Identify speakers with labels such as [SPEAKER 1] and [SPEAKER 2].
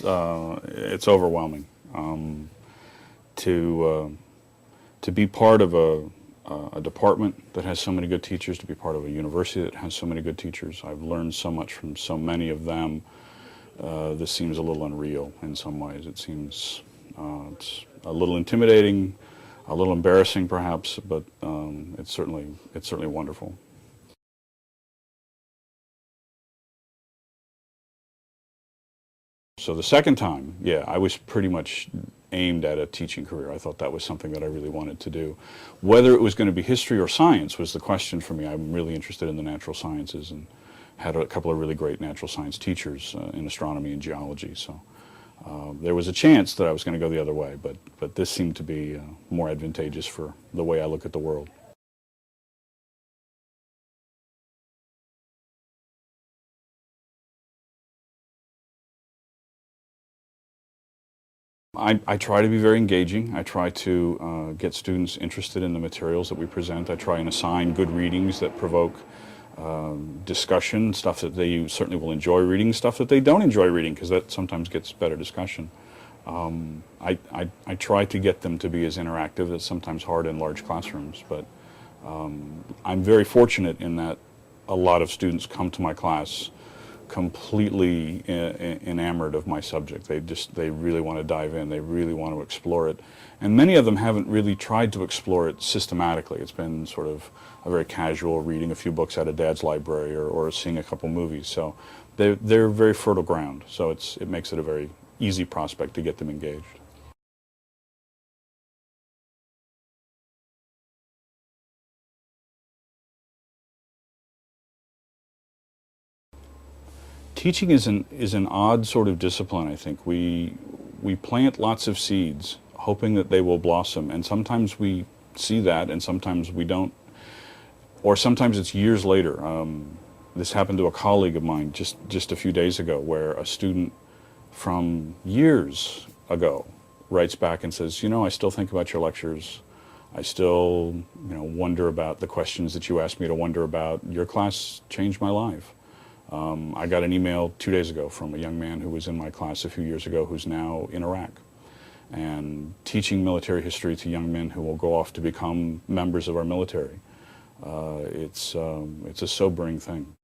[SPEAKER 1] it's overwhelming. To be part of a department that has so many good teachers, to be part of a university that has so many good teachers. I've learned so much from so many of them. This seems a little unreal in some ways. It seems it's a little intimidating, a little embarrassing perhaps, but it's certainly wonderful. So the second time, yeah, I was pretty much aimed at a teaching career. I thought that was something that I really wanted to do. Whether it was going to be history or science was the question for me. I'm really interested in the natural sciences and had a couple of really great natural science teachers in astronomy and geology. So there was a chance that I was going to go the other way, but this seemed to be more advantageous for the way I look at the world. I try to be very engaging. I try to get students interested in the materials that we present. I try and assign good readings that provoke discussion, stuff that they certainly will enjoy reading, stuff that they don't enjoy reading, because that sometimes gets better discussion. I try to get them to be as interactive. It's sometimes hard in large classrooms, but I'm very fortunate in that a lot of students come to my class completely enamored of my subject. They really want to dive in. They really want to explore it. And many of them haven't really tried to explore it systematically. It's been sort of a very casual reading a few books out of Dad's library or seeing a couple movies. So they're very fertile ground. So it makes it a very easy prospect to get them engaged. Teaching is an odd sort of discipline, I think. We plant lots of seeds, hoping that they will blossom, and sometimes we see that, and sometimes we don't. Or sometimes it's years later. This happened to a colleague of mine just a few days ago, where a student from years ago writes back and says, you know, I still think about your lectures. I still, wonder about the questions that you asked me to wonder about. Your class changed my life. I got an email 2 days ago from a young man who was in my class a few years ago who's now in Iraq and teaching military history to young men who will go off to become members of our military. It's a sobering thing.